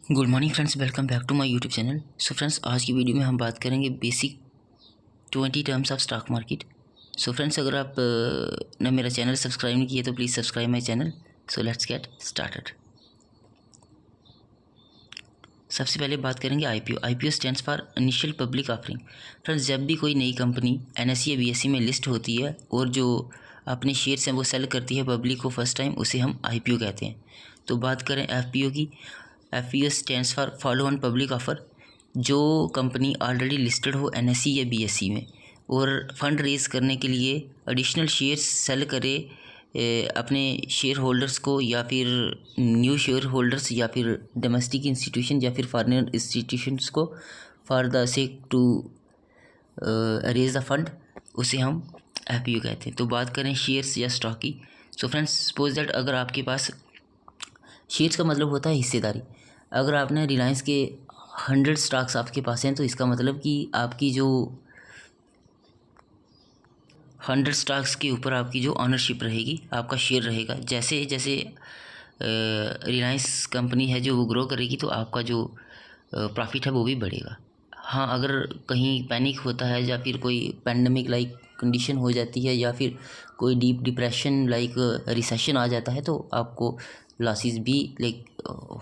Good morning friends, welcome back to my YouTube channel. So friends, आज की video में हम बात करेंगे basic 20 terms of stock market. So friends, अगर आप ने मेरा चैनल सब्सक्राइब नहीं किया तो please subscribe my channel. So let's get started. सबसे पहले बात करेंगे IPO. IPO stands for initial public offering. Friends, जब भी कोई नई कंपनी एनएसई या बीएसई में लिस्ट होती है और जो अपने शेयर्स हैं वो सेल करती है पब्लिक को फर्स्ट टाइम, उसे हम आईपीओ कहते हैं। तो बात करें एफपीओ की। FPO stands for follow on public offer. जो कंपनी ऑलरेडी लिस्टेड हो एनएसई या बीएसई में और फंड रेज करने के लिए एडिशनल शेयर्स सेल करे अपने शेयर होल्डर्स को, या फिर न्यू शेयर होल्डर्स, या फिर डोमेस्टिक इंस्टीट्यूशन या फिर फॉरेन इंस्टीट्यूशंस को for the sake to raise the fund, उसे हम एफपीओ कहते हैं। तो बात करें शेयर्स या स्टॉक की। सो फ्रेंड्स, सपोज दैट अगर आपके पास शेयर्स का मतलब होता है हिस्सेदारी। अगर आपने रिलायंस के 100 स्टॉक्स आपके पास हैं तो इसका मतलब कि आपकी जो 100 स्टॉक्स के ऊपर आपकी जो ऑनरशिप रहेगी, आपका शेयर रहेगा। जैसे जैसे रिलायंस कंपनी है जो वो ग्रो करेगी तो आपका जो प्रॉफिट है वो भी बढ़ेगा। हाँ, अगर कहीं पैनिक होता है या फिर कोई पैंडमिक लाइक कंडीशन हो जाती है या फिर कोई डीप डिप्रेशन लाइक रिसेशन आ जाता है तो आपको लॉसेस भी लाइक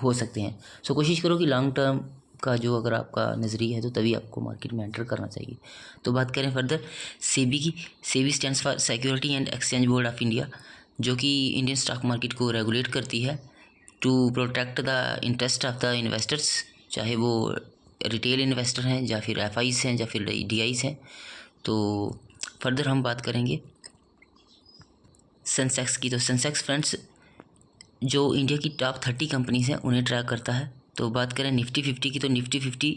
हो सकते हैं। सो कोशिश करो कि लॉन्ग टर्म का जो अगर आपका नज़रिया है तो तभी आपको मार्केट में एंटर करना चाहिए। तो बात करें फर्दर सेबी की। SEBI stands for security and exchange board of India, जो कि इंडियन स्टॉक मार्केट को रेगुलेट करती है to protect the interest of the investors, चाहे वो रिटेल इन्वेस्टर हैं या फिर एफआईज हैं या फिर डीआईज हैं। तो फर्दर हम बात करेंगे सेंसेक्स की। तो सेंसेक्स फ्रेंड्स, जो इंडिया की टॉप 30 कंपनीज हैं उन्हें ट्रैक करता है। तो बात करें निफ्टी 50 की, तो निफ्टी 50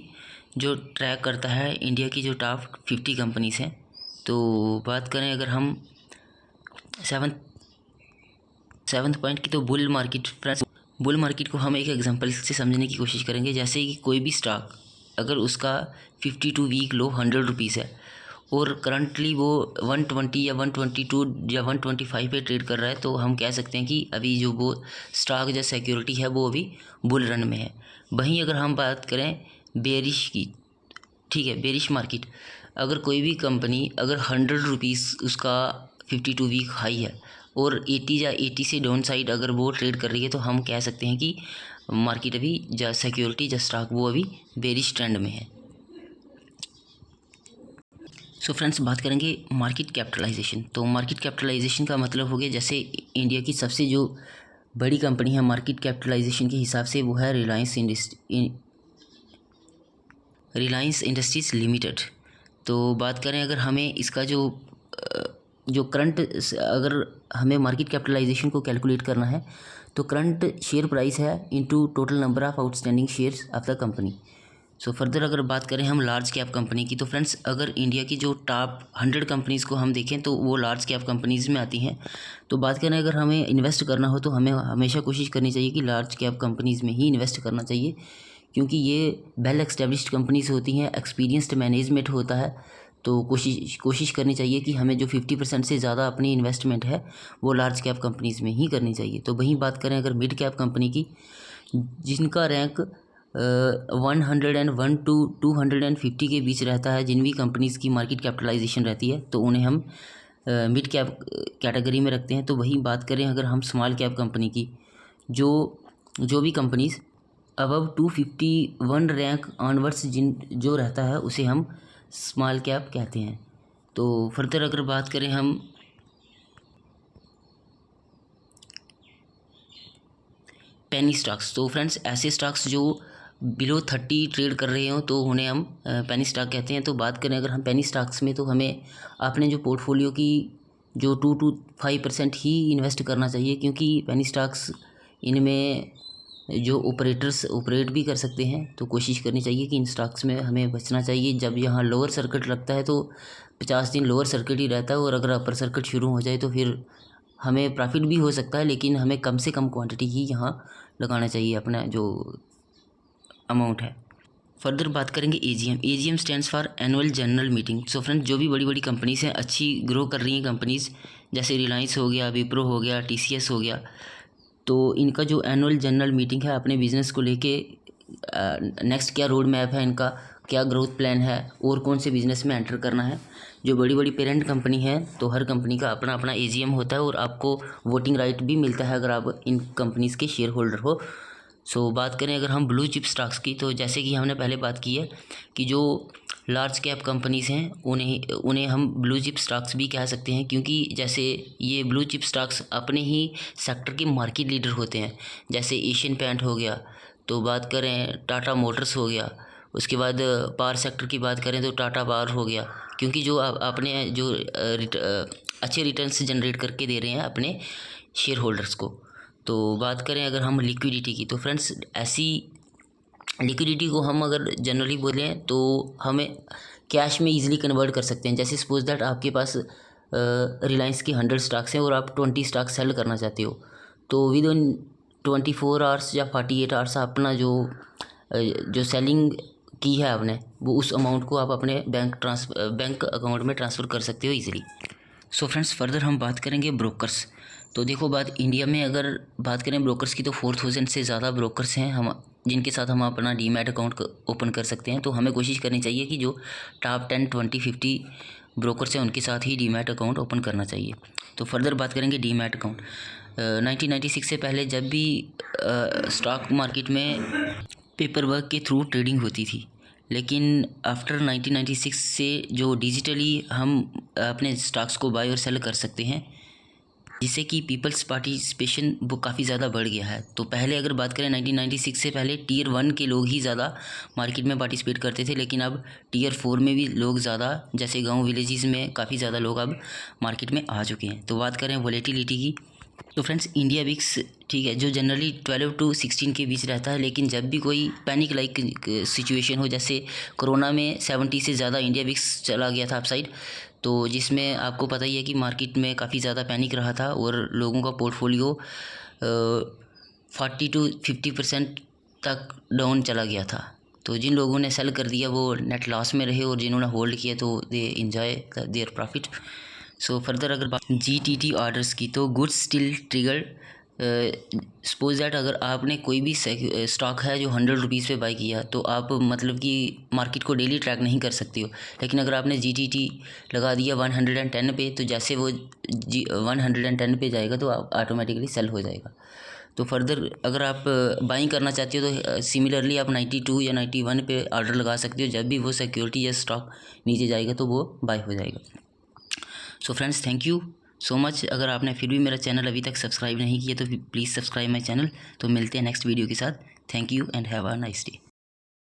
जो ट्रैक करता है इंडिया की जो टॉप 50 कंपनीज हैं। तो बात करें अगर हम सेवन्थ पॉइंट की, तो bull market. Friends, bull market को हम एक एग्जांपल से समझने की कोशिश करेंगे। जैसे कि कोई भी स्टॉक अगर उसका 52 वीक लो 100 रुपीज़ है और करंटली वो 120 या 122 या 125 पे ट्रेड कर रहा है, तो हम कह सकते हैं कि अभी जो वो स्टॉक या सिक्योरिटी है वो अभी बुल रन में है। वहीं अगर हम बात करें बेरिश की, ठीक है, बेरिश मार्केट, अगर कोई भी कंपनी अगर 100 रुपीज़ उसका 52 वीक हाई है और 80 या 80 से डाउन साइड अगर वो ट्रेड कर रही है, तो हम कह सकते हैं कि मार्केट अभी या सिक्योरिटी या स्टॉक वो अभी बेरिश ट्रेंड में है। सो फ्रेंड्स, बात करेंगे मार्केट कैपिटलाइजेशन। तो मार्केट कैपिटलाइजेशन का मतलब हो गया, जैसे इंडिया की सबसे जो बड़ी कंपनी है मार्केट कैपिटलाइजेशन के हिसाब से वो है रिलायंस इंडस्ट्रीज़ लिमिटेड। तो बात करें अगर हमें इसका जो करंट, अगर हमें मार्केट कैपिटलाइजेशन को कैलकुलेट करना है तो करंट शेयर प्राइस है into total number of outstanding shares of the company. So further अगर बात करें हम लार्ज कैप कंपनी की, तो फ्रेंड्स अगर इंडिया की जो टॉप 100 कंपनीज़ को हम देखें तो वो लार्ज कैप कंपनीज़ में आती हैं। तो बात करें अगर हमें इन्वेस्ट करना हो तो हमें हमेशा कोशिश करनी चाहिए कि लार्ज कैप कंपनीज़ में ही इन्वेस्ट करना चाहिए, क्योंकि ये वेल एस्टेब्लिश्ड कंपनीज़ होती हैं, एक्सपीरियंस्ड मैनेजमेंट होता है। तो कोशिश करनी चाहिए कि हमें जो 50% से ज़्यादा अपनी इन्वेस्टमेंट है वो लार्ज कैप कंपनीज़ में ही करनी चाहिए। तो वहीं बात करें अगर मिड कैप कंपनी की, जिनका रैंक 101 टू 250 के बीच रहता है, जिन भी कंपनीज़ की मार्केट कैपिटलाइजेशन रहती है, तो उन्हें हम मिड कैप कैटेगरी में रखते हैं। तो वहीं बात करें अगर हम स्मॉल कैप कंपनी की, जो भी कंपनीज़ अबव 251 रैंक ऑनवर्ड्स जो रहता है उसे हम स्मॉल कैप कहते हैं। तो फर्दर अगर बात करें हम पेनी स्टॉक्स, तो फ्रेंड्स ऐसे स्टॉक्स जो बिलो 30 ट्रेड कर रहे हो तो उन्हें हम पेनी स्टॉक कहते हैं। तो बात करें अगर हम पेनी स्टॉक्स में, तो हमें अपने जो पोर्टफोलियो की जो 2 to 5% ही इन्वेस्ट करना चाहिए, क्योंकि पेनी स्टॉक्स इनमें जो ऑपरेटर्स ऑपरेट भी कर सकते हैं। तो कोशिश करनी चाहिए कि इन स्टॉक्स में हमें बचना चाहिए। जब यहाँ लोअर सर्किट लगता है तो 50 दिन लोअर सर्किट ही रहता है, और अगर अपर सर्किट शुरू हो जाए तो फिर हमें प्रॉफिट भी हो सकता है, लेकिन हमें कम से कम क्वांटिटी ही यहाँ लगाना चाहिए अपना जो अमाउंट है। फर्दर बात करेंगे AGM. AGM stands for annual general meeting. So friends, जो भी बड़ी बड़ी कंपनीज़ हैं, अच्छी ग्रो कर रही हैं कंपनीज़, जैसे रिलायंस हो गया, विप्रो हो गया, टीसीएस हो गया, तो इनका जो एनुअल जनरल मीटिंग है अपने बिजनेस को लेके नेक्स्ट क्या रोड मैप है इनका, क्या ग्रोथ प्लान है और कौन से बिज़नेस में एंटर करना है। जो बड़ी बड़ी पेरेंट कंपनी है तो हर कंपनी का अपना अपना AGM होता है और आपको वोटिंग राइट भी मिलता है अगर आप इन कंपनीज़ के शेयर होल्डर हो। सो बात करें अगर हम ब्लू चिप स्टॉक्स की, तो जैसे कि हमने पहले बात की है कि जो लार्ज कैप कंपनीज़ हैं उन्हें हम ब्लू चिप स्टॉक्स भी कह सकते हैं, क्योंकि जैसे ये ब्लू चिप स्टॉक्स अपने ही सेक्टर के मार्केट लीडर होते हैं। जैसे एशियन पेंट हो गया, तो बात करें टाटा मोटर्स हो गया, उसके बाद पावर सेक्टर की बात करें तो टाटा पावर हो गया, क्योंकि जो अपने जो अच्छे रिटर्न्स जनरेट करके दे रहे हैं अपने शेयर होल्डर्स को। तो बात करें अगर हम लिक्विडिटी की, तो फ्रेंड्स ऐसी लिक्विडिटी को हम अगर जनरली बोलें तो हमें कैश में इजीली कन्वर्ट कर सकते हैं। जैसे सपोज दैट आपके पास रिलायंस की 100 स्टॉक्स हैं और आप 20 स्टॉक सेल करना चाहते हो, तो विद इन 24 आवर्स या 48 आवर्स अपना जो सेलिंग की है आपने, वो उस अमाउंट को आप अपने बैंक अकाउंट में ट्रांसफ़र कर सकते हो ईजिली। सो फ्रेंड्स फर्दर हम बात करेंगे ब्रोकर्स। तो देखो बात इंडिया में अगर बात करें ब्रोकर्स की, तो 4000 से ज़्यादा ब्रोकर्स हैं हम जिनके साथ हम अपना डीमैट अकाउंट ओपन कर सकते हैं। तो हमें कोशिश करनी चाहिए कि जो टॉप 10, 20, 50 ब्रोकर्स हैं उनके साथ ही डीमैट अकाउंट ओपन करना चाहिए। तो फर्दर बात करेंगे डीमैट अकाउंट। 1996 से पहले जब भी स्टॉक मार्केट में पेपर वर्क के थ्रू ट्रेडिंग होती थी, लेकिन आफ्टर 1996 से जो डिजिटली हम अपने स्टॉक्स को बाय और सेल कर सकते हैं, जिससे कि पीपल्स पार्टिसिपेशन वो काफ़ी ज़्यादा बढ़ गया है। तो पहले अगर बात करें 1996 से पहले टियर 1 के लोग ही ज़्यादा मार्केट में पार्टिसिपेट करते थे, लेकिन अब टियर 4 में भी लोग ज़्यादा, जैसे गांव विलेजेस में काफ़ी ज़्यादा लोग अब मार्केट में आ चुके हैं। तो बात करें वोलेटिलिटी की, तो फ्रेंड्स इंडिया विक्स ठीक है जो जनरली 12 to 16 के बीच रहता है, लेकिन जब भी कोई पैनिक लाइक सिचुएशन हो, जैसे कोरोना में 70 से ज़्यादा इंडिया विक्स चला गया था अपसाइड, तो जिसमें आपको पता ही है कि मार्केट में काफ़ी ज़्यादा पैनिक रहा था और लोगों का पोर्टफोलियो 40 to 50% तक डाउन चला गया था। तो जिन लोगों ने सेल कर दिया वो नेट लॉस में रहे, और जिन्होंने होल्ड किया तो they enjoy their profit. So further अगर बात GTT ऑर्डर्स की, तो goods still trigger. Suppose that अगर आपने कोई भी स्टॉक है जो 100 रुपीज़ पे बाई किया, तो आप मतलब कि मार्केट को डेली ट्रैक नहीं कर सकती हो, लेकिन अगर आपने GTT लगा दिया 110 पे, तो जैसे वो 110 पे जाएगा तो आप ऑटोमेटिकली सेल हो जाएगा। तो फर्दर अगर आप बाइंग करना चाहते हो तो सिमिलरली आप 92 या 91 पे ऑर्डर लगा सकते हो, जब भी वो सिक्योरिटी या स्टॉक नीचे जाएगा तो वो बाय हो जाएगा। So friends thank you so much. अगर आपने फिर भी मेरा चैनल अभी तक सब्सक्राइब नहीं किया तो प्लीज़ सब्सक्राइब माई चैनल। तो मिलते हैं नेक्स्ट वीडियो के साथ। Thank you and have a nice day.